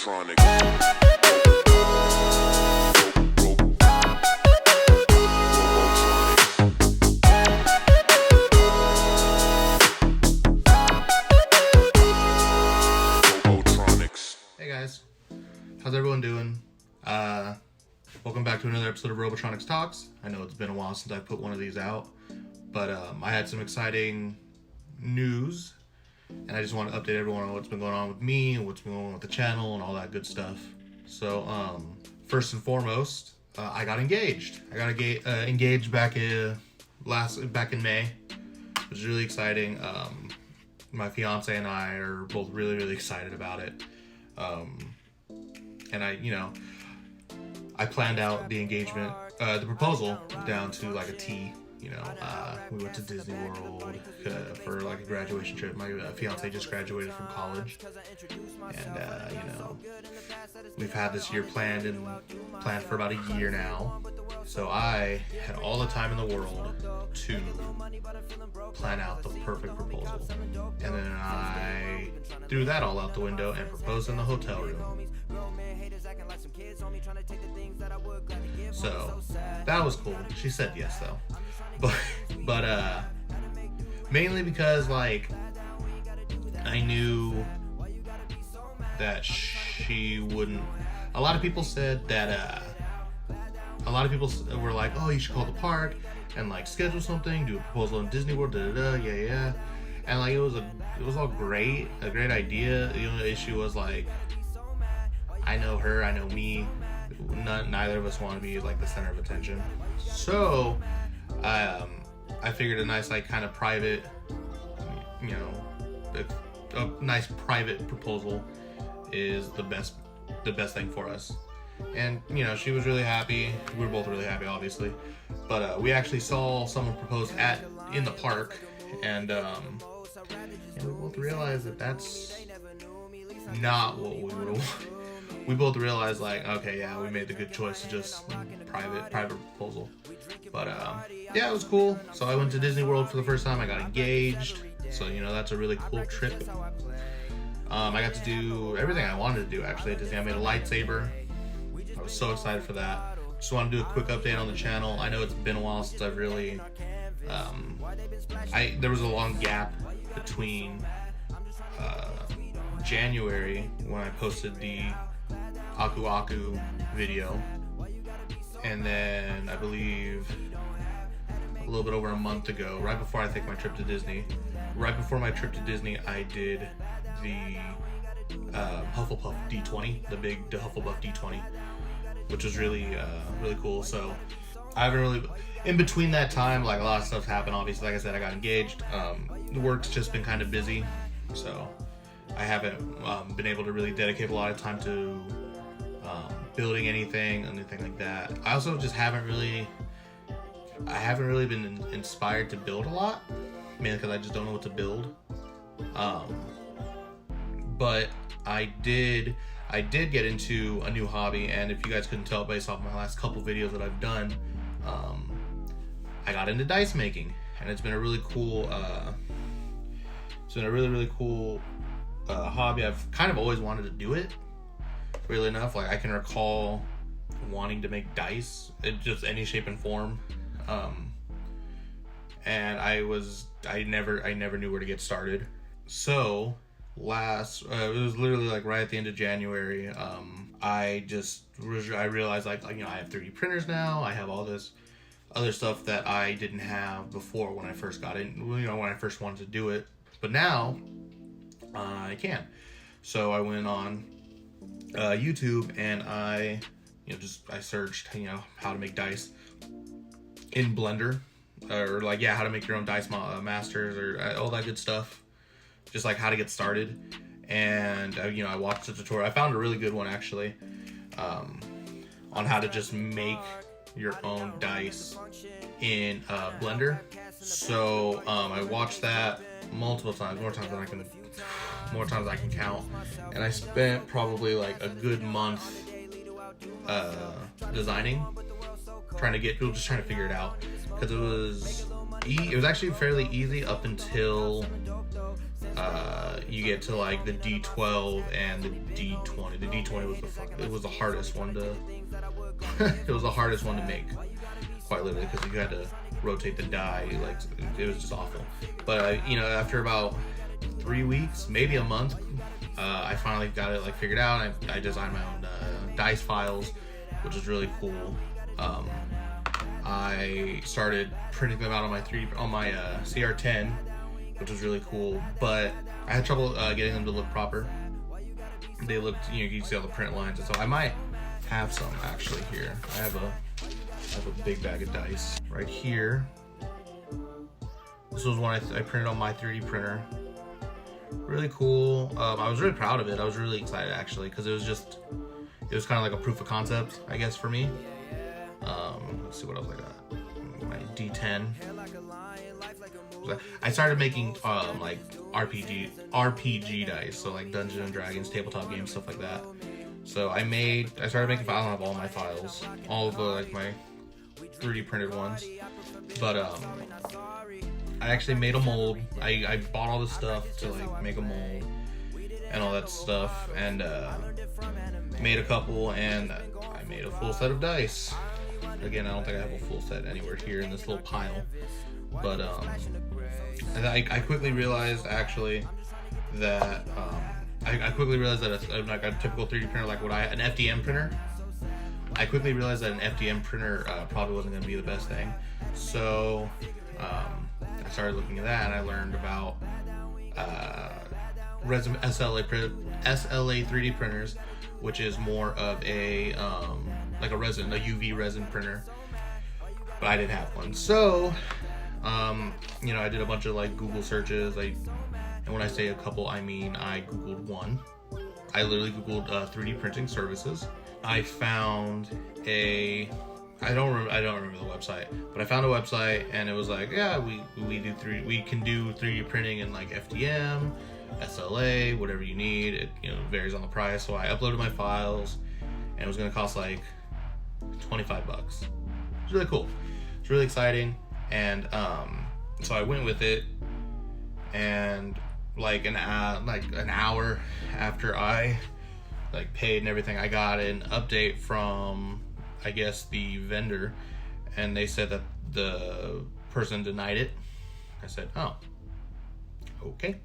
Robotronix. Hey guys, how's everyone doing? Welcome back to another episode of Robotronix Talks. I know it's been a while since I put one of these out, but I had some exciting news, and I just want to update everyone on what's been going on with me, and what's been going on with the channel, and all that good stuff. So, first and foremost, I got engaged. I got engaged back in May. It was really exciting. My fiance and I are both really excited about it. And I planned out the engagement, the proposal down to like a T. We went to Disney World for like a graduation trip. My fiance just graduated from college, and we've had this year planned for about a year now. So I had all the time in the world to plan out the perfect proposal, and then I threw that all out the window and proposed in the hotel room. So that was cool. She said yes though, but mainly because like I knew that she wouldn't. A lot of people said that a lot of people were like, oh, you should call the park and like schedule something, do a proposal in Disney World, yeah. And like it was all great, a great idea. The only issue was like, I know her, I know me. Neither of us want to be like the center of attention. So I figured a nice like kind of private, a nice private proposal is the best thing for us. And she was really happy. We were both really happy, obviously. But we actually saw someone propose in the park, and we both realized that that's not what we would have wanted. We both realized like, okay, yeah, we made the good choice to just private proposal. But yeah, it was cool. So I went to Disney World for the first time. I got engaged. So that's a really cool trip. I got to do everything I wanted to do actually at Disney. I made a lightsaber. I was so excited for that. Just want to do a quick update on the channel. I know it's been a while since I've really there was a long gap between January when I posted the Aku Aku video, and then I believe a little bit over a month ago, right before I think my trip to Disney. Right before my trip to Disney, I did the Hufflepuff D20, the big Hufflepuff D20, which was really cool. So I haven't really, in between that time, like a lot of stuff's happened. Obviously, like I said, I got engaged. The work's just been kind of busy, so I haven't been able to really dedicate a lot of time to building anything like that. I also just haven't really been inspired to build a lot, mainly because I just don't know what to build. But I did get into a new hobby, and if you guys couldn't tell based off my last couple videos that I've done, I got into dice making, and it's been a really cool really cool hobby. I've kind of always wanted to do it. Really enough, like I can recall wanting to make dice in just any shape and form, and I never knew where to get started. So it was literally like right at the end of January, I realized like I have 3D printers now. I have all this other stuff that I didn't have before when I first got in, when I first wanted to do it, but now I can. So I went on YouTube, and I searched how to make dice in Blender, or like how to make your own dice masters, or all that good stuff, just like how to get started. And I watched a tutorial. I found a really good one actually, on how to just make your own dice in Blender. So I watched that multiple times, more times than I can count, and I spent probably like a good month designing, trying to figure it out, because it was actually fairly easy up until you get to like the D12 and the D20. The D20 was it was the hardest one to it was the hardest one to make, quite literally, because you had to rotate the die. Like, it was just awful. But you know, after about 3 weeks, maybe a month, I finally got it like figured out. I designed my own dice files, which is really cool. I started printing them out on my CR10, which was really cool, but I had trouble getting them to look proper. They looked, you know, you can see all the print lines, and so I might have some actually here. I have a big bag of dice right here. This was one I printed on my 3D printer. Really cool. I was really proud of it. I was really excited actually, because it was kind of like a proof of concept, I guess, for me. Let's see what else I got. My D10. I started making like RPG dice, so like Dungeons and Dragons, tabletop games, stuff like that. So I started making files. I don't have all my files, all of the like my 3D printed ones, but I actually made a mold. I bought all this stuff to like make a mold and all that stuff, and made a couple, and I made a full set of dice. Again, I don't think I have a full set anywhere here in this little pile, but I quickly realized actually that I quickly realized that like a typical 3D printer, like an FDM printer, I quickly realized that an FDM printer probably wasn't going to be the best thing. So I started looking at that, and I learned about resin SLA 3D printers, which is more of a like a UV resin printer, but I didn't have one. So you know, I did a bunch of like Google searches. And when I say a couple, I mean I Googled one. I literally Googled 3D printing services. I found I don't remember the website, but I found a website, and it was like, yeah, we can do 3D printing in like FDM, SLA, whatever you need. It, you know, varies on the price. So I uploaded my files, and it was gonna cost like $25. It's really cool. It's really exciting, and so I went with it, and like an hour after I like paid and everything, I got an update from, I guess, the vendor, and they said that the person denied it. I said, oh, okay.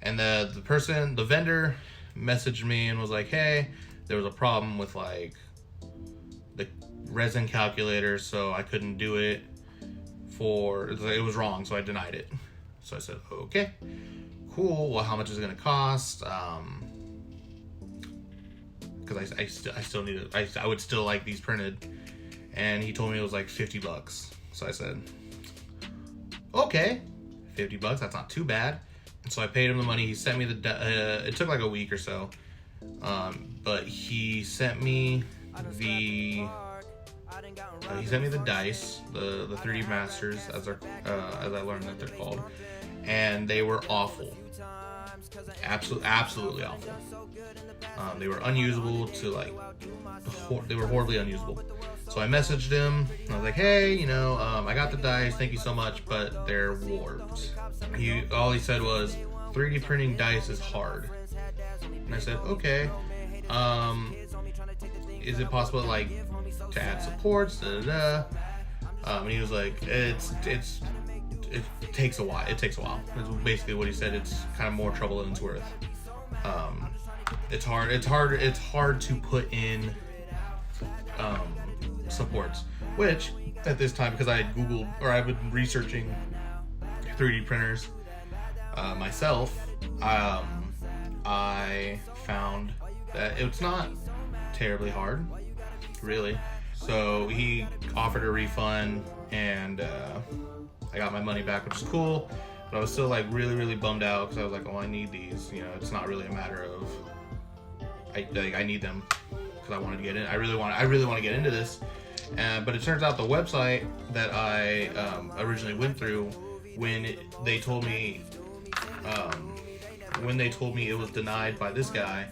And the vendor messaged me and was like, hey, there was a problem with like the resin calculator, so I couldn't do it it was wrong, so I denied it. So I said, okay, cool. Well, how much is it gonna cost? Because I still need it. I would still like these printed, and he told me it was like $50. So I said, okay, $50. That's not too bad. And so I paid him the money. He sent me it took like a week or so, but he sent me the dice, the 3D Masters, as I learned that they're called, and they were awful. Absolutely awful. They were unusable they were horribly unusable. So I messaged him, and I was like, hey, you know, I got the dice, thank you so much, but they're warped. All he said was, 3D printing dice is hard. And I said, okay, is it possible like to add supports, and he was like, it takes a while. That's basically what he said. It's kind of more trouble than it's worth. It's hard to put in supports, which at this time, because I had Googled, or I've been researching 3D printers myself, I found that it's not terribly hard, really. So he offered a refund, and I got my money back, which is cool. But I was still like really bummed out, because I was like, oh, I need these. You know, it's not really a matter of I need them because I wanted to get in. I really want to get into this. But it turns out the website that I originally went through, when they told me it was denied by this guy,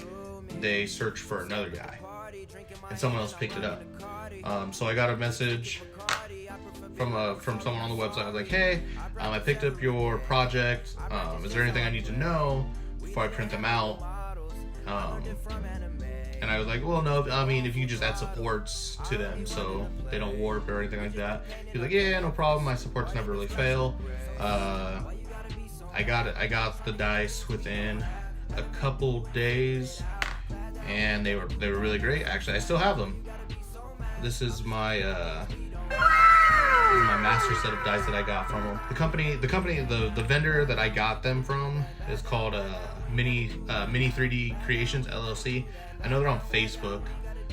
they searched for another guy, and someone else picked it up. So I got a message from someone on the website. I was like, hey, I picked up your project. Is there anything I need to know before I print them out? And I was like, well, no, I mean, if you just add supports to them so they don't warp or anything like that. He was like, yeah, no problem. My supports never really fail. I got the dice within a couple days, and they were really great. Actually, I still have them. This is my master set of dice that I got from them. The vendor that I got them from is called Mini 3D Creations LLC. I know they're on Facebook,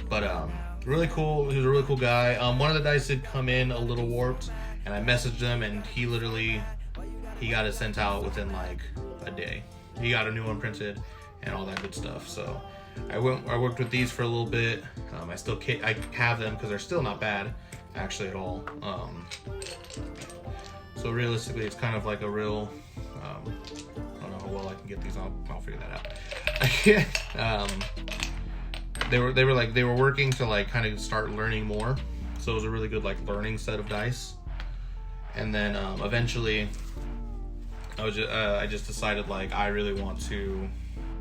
but really cool. He was a really cool guy. One of the dice did come in a little warped, and I messaged him, and he got it sent out within like a day. He got a new one printed and all that good stuff. So I worked with these for a little bit. I have them because they're still not bad actually at all. So realistically, it's kind of like a real. I don't know how well I can get these. I'll figure that out. They were working to like kind of start learning more. So it was a really good like learning set of dice. And then eventually, I just decided like I really want to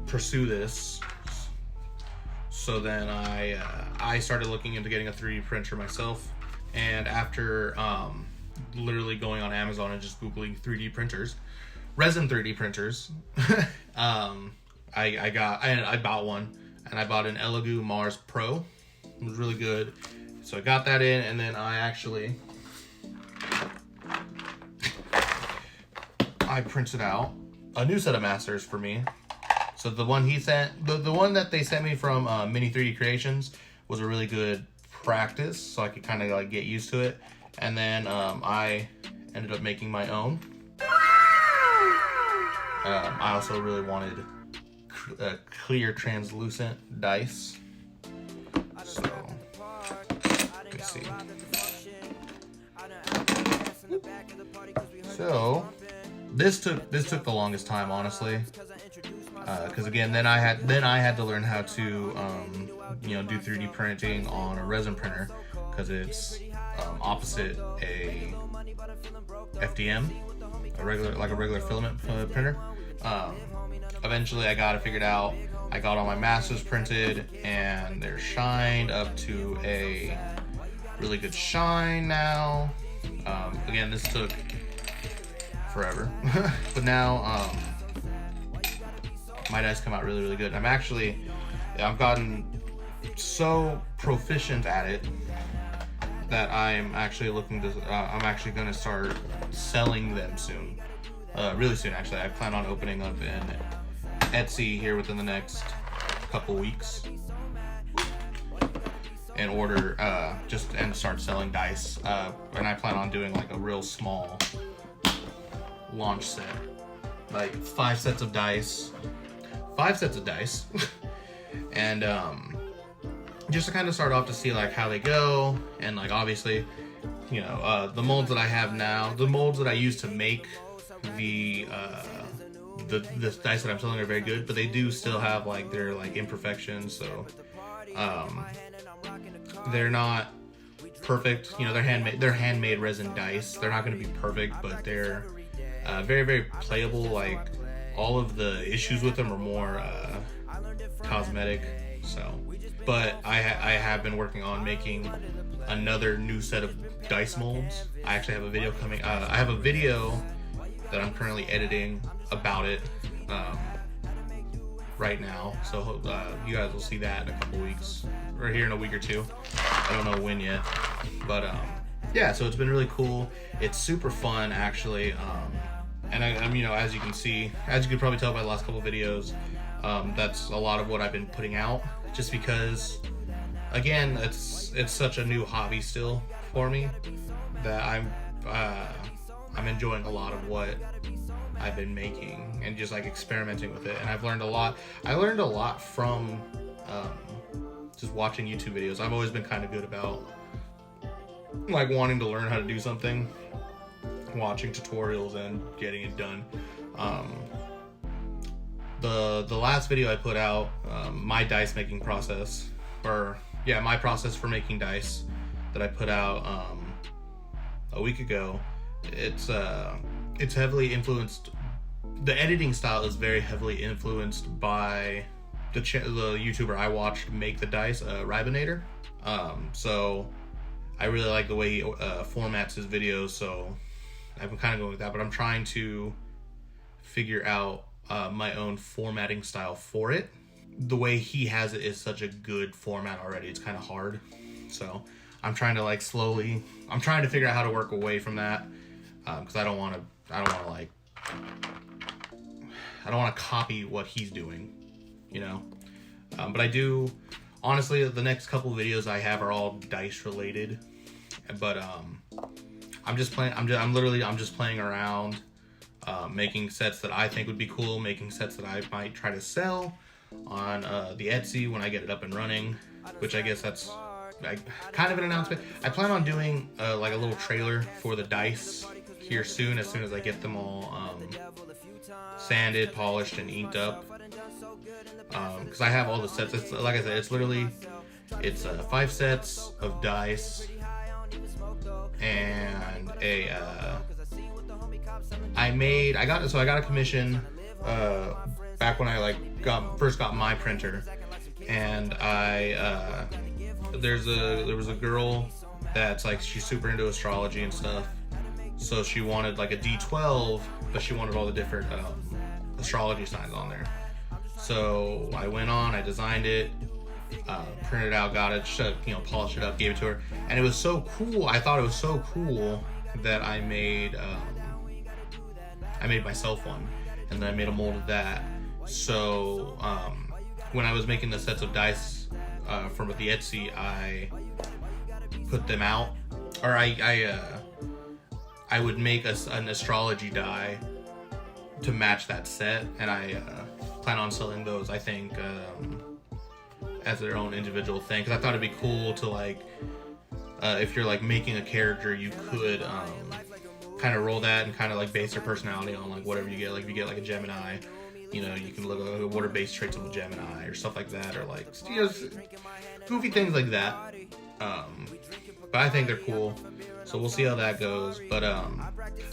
pursue this. So then I started looking into getting a 3D printer myself, and after literally going on Amazon and just googling 3D printers, resin 3D printers, I bought one, and I bought an Elegoo Mars Pro. It was really good, so I got that in, and then I printed out a new set of masters for me. So the one he sent, the one that they sent me from Mini 3D Creations was a really good practice, so I could kind of like get used to it. And then I ended up making my own. I also really wanted clear translucent dice. So let's see. So this took the longest time, honestly. Because again, then I had to learn how to do 3D printing on a resin printer, because it's opposite a FDM, a regular filament printer. Eventually, I got it figured out. I got all my masters printed, and they're shined up to a really good shine now. Again, this took forever, but now my dice come out really, really good. I've gotten so proficient at it that I'm actually I'm actually going to start selling them soon. Really soon, actually. I plan on opening up an Etsy here within the next couple weeks in order and start selling dice. And I plan on doing like a real small launch set, like 5 sets of dice. And just to kind of start off to see like how they go, and like obviously, the molds that I have now, the molds that I used to make the dice that I'm selling are very good, but they do still have like their like imperfections, so they're not perfect. They're handmade resin dice. They're not going to be perfect, but they're very, very playable. Like all of the issues with them are more cosmetic. So, but I have been working on making another new set of dice molds. I actually have a video coming. I have a video that I'm currently editing about it right now. So you guys will see that in a couple weeks, or here in a week or two. I don't know when yet, but yeah. So it's been really cool. It's super fun, actually. And I'm as you could probably tell by the last couple of videos, that's a lot of what I've been putting out, just because, again, it's such a new hobby still for me that I'm enjoying a lot of what I've been making and just like experimenting with it. And I've learned a lot. I learned a lot from just watching YouTube videos. I've always been kind of good about like wanting to learn how to do something, watching tutorials and getting it done. The last video I put out, my dice making process, my process for making dice that I put out a week ago. It's heavily influenced. The editing style is very heavily influenced by the YouTuber I watched make the dice, Ribonator. So I really like the way he formats his videos, so I've been kind of going with that, but I'm trying to figure out my own formatting style for it. The way he has it is such a good format already, it's kind of hard. So I'm trying to like slowly, I'm trying to figure out how to work away from that, because I don't want to copy what he's doing, you know. But I do, honestly, the next couple videos I have are all dice related, but I'm just playing around, making sets that I think would be cool, making sets that I might try to sell on the Etsy when I get it up and running, which I guess that's kind of an announcement. I plan on doing like a little trailer for the dice here soon, as soon as I get them all sanded, polished, and inked up, because I have all the sets. It's, like I said, it's 5 sets of dice and I got a commission back when I first got my printer, and there was a girl that's like, she's super into astrology and stuff, so she wanted like a D12, but she wanted all the different astrology signs on there. So I went on, I designed it, printed it out, got it, polished it up, gave it to her, and it was so cool. I thought it was so cool that I made myself one, and then I made a mold of that. So when I was making the sets of dice from the Etsy, I put them out, or I would make an astrology die to match that set, and I plan on selling those, I think, as their own individual thing, because I thought it'd be cool to like, if you're like making a character, you could kind of roll that and kind of like base their personality on like whatever you get. Like if you get like a Gemini, you know, you can look at what are base traits of a Gemini or stuff like that, or like, you know, goofy things like that. But I think they're cool, so we'll see how that goes. But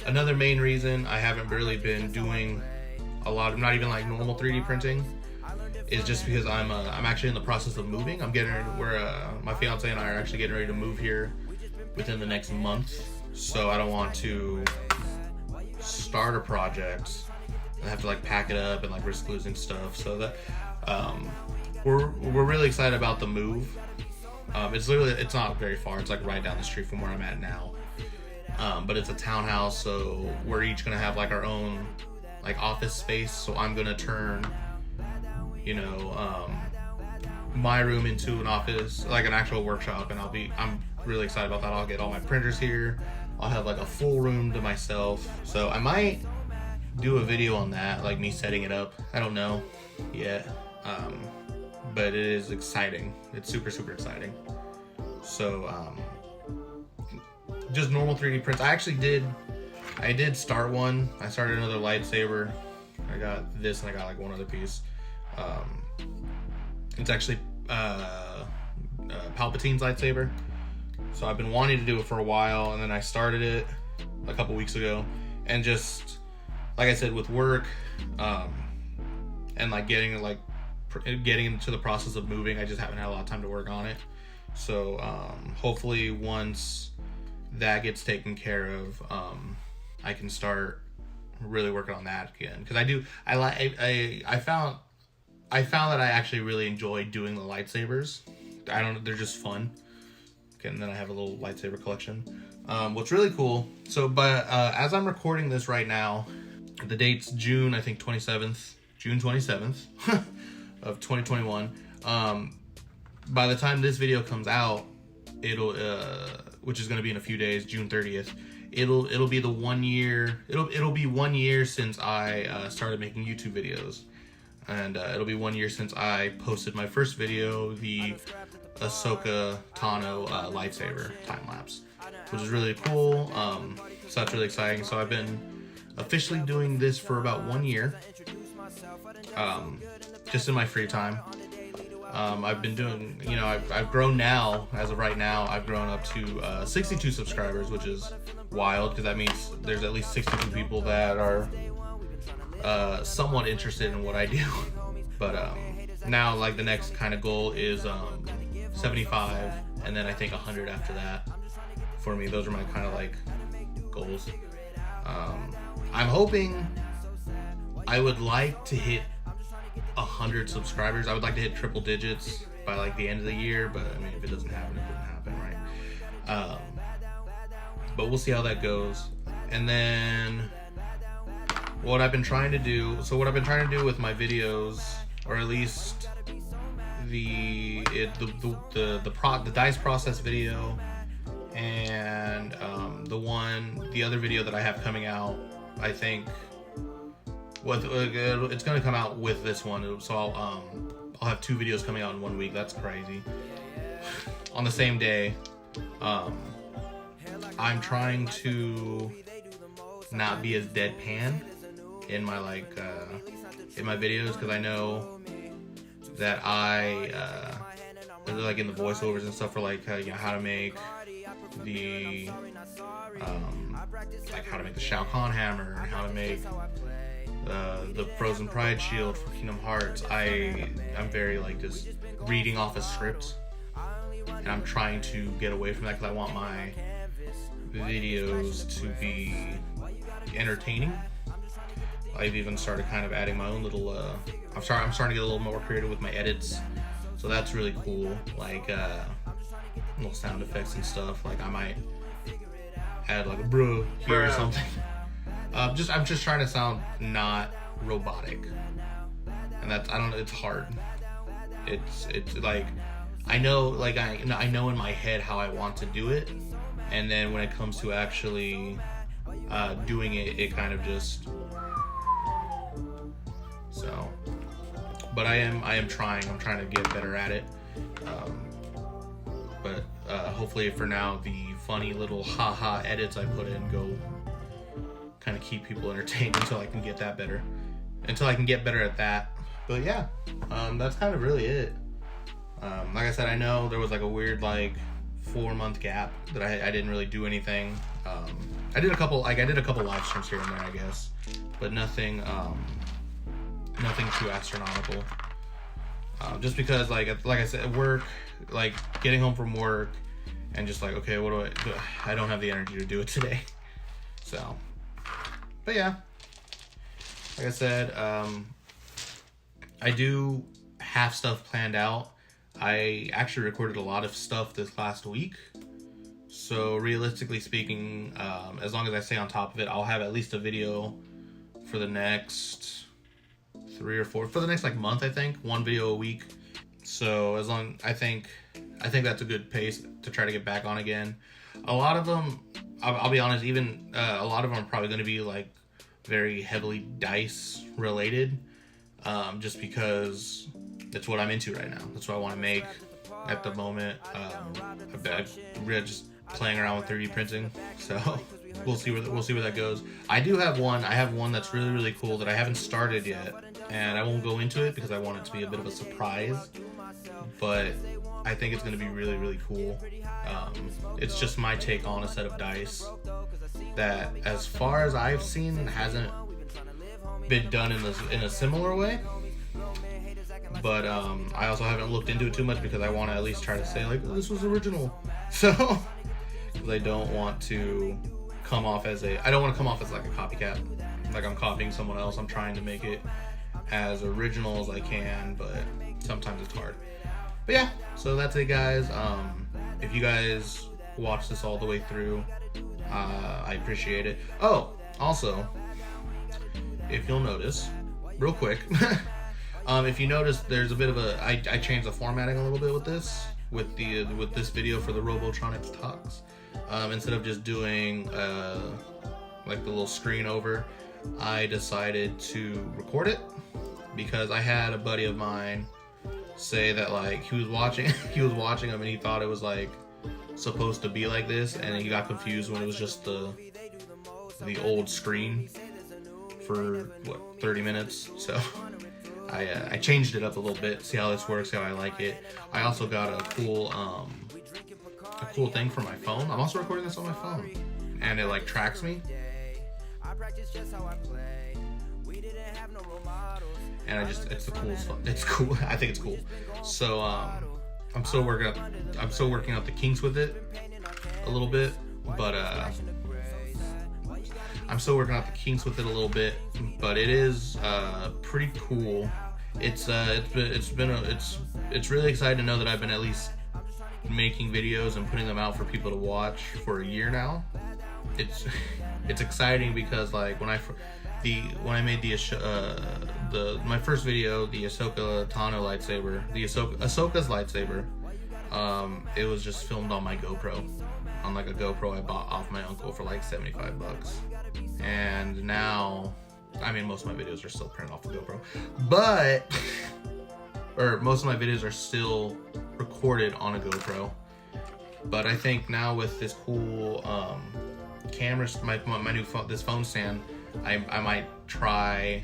another main reason I haven't really been doing a lot of, not even like normal 3D printing, is just because I'm actually in the process of moving. My fiance and I are actually getting ready to move here within the next month, so I don't want to start a project and have to like pack it up and like risk losing stuff. So that we're really excited about the move. It's not very far. It's like right down the street from where I'm at now. But it's a townhouse, so we're each gonna have like our own like office space. So I'm gonna turn, you know, my room into an office, like an actual workshop, and I'm really excited about that. I'll get all my printers here. I'll have like a full room to myself. So I might do a video on that, like me setting it up. I don't know yet. But it is exciting. It's super, super exciting. So, just normal 3D prints. I did start one. I started another lightsaber. I got this, and I got like one other piece. It's actually Palpatine's lightsaber. So I've been wanting to do it for a while, and then I started it a couple weeks ago. And just, like I said, with work, and like getting into the process of moving, I just haven't had a lot of time to work on it. So hopefully once that gets taken care of, I can start really working on that again, because I found that I actually really enjoy doing the lightsabers. They're just fun. Okay, and then I have a little lightsaber collection. What's really cool, but as I'm recording this right now, the date's June 27th of 2021. By the time this video comes out, it'll which is going to be in a few days, June 30th, it'll be the 1 year. It'll be 1 year since I started making YouTube videos, and it'll be 1 year since I posted my first video, the Ahsoka Tano lightsaber time lapse, which is really cool. So that's really exciting. So I've been officially doing this for about 1 year, just in my free time. I've been doing, I've grown now, as of right now, I've grown up to 62 subscribers, which is wild, because that means there's at least 62 people that are somewhat interested in what I do. But now, like, the next kind of goal is 75, and then I think 100 after that. For me, those are my kind of like goals. I'm hoping, I would like to hit 100 subscribers. I would like to hit triple digits by like the end of the year, but I mean, if it doesn't happen, it doesn't happen, right? But we'll see how that goes. And then what I've been trying to do, with my videos, or at least the dice process video, and the other video that I have coming out, I think it's gonna come out with this one, so I'll have 2 videos coming out in 1 week. That's crazy. On the same day. I'm trying to not be as deadpan in my in my videos, because I know that like in the voiceovers and stuff, for like how to make the how to make the Shao Kahn hammer, and how to make the Frozen Pride shield for Kingdom Hearts. I'm very like just reading off of scripts, and I'm trying to get away from that, because I want my videos to be entertaining. I've even started kind of adding my own little I'm starting to get a little more creative with my edits, so that's really cool. Like little sound effects and stuff. Like I might add like a bruh here or something. I'm just trying to sound not robotic, and it's hard. It's like I know in my head how I want to do it, and then when it comes to actually doing it, it kind of just so. But I am trying. I'm trying to get better at it. But hopefully for now, the funny little haha edits I put in go kind of keep people entertained until I can get that better. Until I can get better at that. But yeah, that's kind of really it. Like I said, I know there was like a weird 4-month gap that I didn't really do anything. I did a couple live streams here and there, I guess, but nothing too astronomical. Just because like I said, work, like getting home from work and just like, okay, what do I do? I don't have the energy to do it today. So, but yeah, like I said, I do have stuff planned out. I actually recorded a lot of stuff this last week. So realistically speaking, as long as I stay on top of it, I'll have at least a video for the next 3 or 4, for the next month, I think. 1 video a week. So I think that's a good pace to try to get back on again. A lot of them, I'll be honest, even a lot of them are probably going to be very heavily dice related, just because that's what I'm into right now. That's what I want to make at the moment. I'm just playing around with 3D printing, so we'll see where that goes. I have one that's really, really cool that I haven't started yet, and I won't go into it because I want it to be a bit of a surprise, but I think it's going to be really, really cool. It's just my take on a set of dice that, as far as I've seen, hasn't been done in a similar way. But I also haven't looked into it too much because I want to at least try to say oh, this was original. So, because I don't want to come off as a copycat, like I'm copying someone else. I'm trying to make it as original as I can, but sometimes it's hard. But yeah, so that's it, guys. If you guys watch this all the way through, I appreciate it. Oh, also, if you'll notice, real quick, if you notice, there's a bit of I changed the formatting a little bit with this video for the Robotronix talks. Instead of just doing the little screen over, I decided to record it because I had a buddy of mine say that he was watching them and he thought it was supposed to be like this, and he got confused when it was just the old screen for 30 minutes. So I changed it up a little bit, see how this works, how I like it. I also got a cool thing for my phone. I'm also recording this on my phone, and it like tracks me. And it's the coolest. It's cool. I think it's cool. So I'm still working out the kinks with it a little bit, but I'm still working out the kinks with it a little bit, but it is pretty cool. It's really exciting to know that I've been at least making videos and putting them out for people to watch for a year now. It's exciting because like when I made my first video, the Ahsoka Tano lightsaber, Ahsoka's lightsaber, it was just filmed on my GoPro, on like a GoPro I bought off my uncle for like $75. And now, I mean, most of my videos are still printed off the GoPro, but or most of my videos are still recorded on a GoPro. But I think now with this cool camera, my new phone, this phone stand, I might try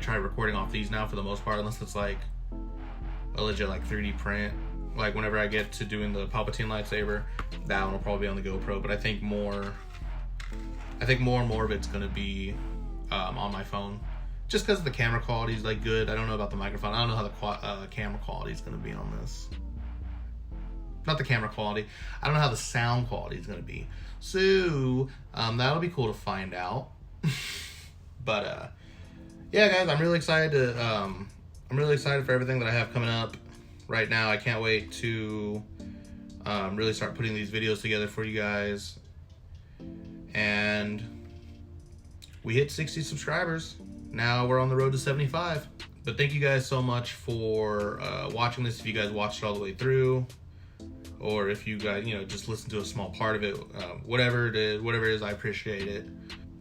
recording off these now for the most part, unless it's like a legit like 3D print. Like whenever I get to doing the Palpatine lightsaber, that one will probably be on the GoPro. But I think more and more of it's gonna be on my phone, just because the camera quality is like good. I don't know about the microphone. I don't know how the camera quality is gonna be on this. Not the camera quality. I don't know how the sound quality is gonna be. So that'll be cool to find out. But yeah, guys, I'm really excited for everything that I have coming up right now. I can't wait to really start putting these videos together for you guys. And we hit 60 subscribers. Now we're on the road to 75. But thank you guys so much for watching this. If you guys watched it all the way through, or if you guys, just listen to a small part of it, whatever it is, I appreciate it.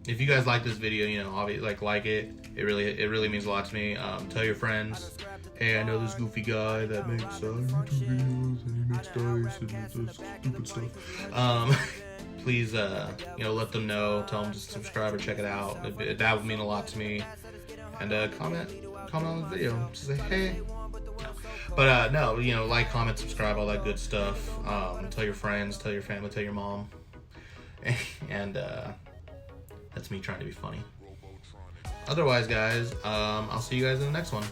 If you guys like this video, obviously like it. It really means a lot to me. Tell your friends, hey, I know this goofy guy that makes YouTube videos and he makes dice and does stupid stuff. Please, let them know. Tell them to subscribe or check it out. That would mean a lot to me. And comment on the video. Just say hey. But no, like, comment, subscribe, all that good stuff. Tell your friends, tell your family, tell your mom. And that's me trying to be funny. Otherwise, guys, I'll see you guys in the next one.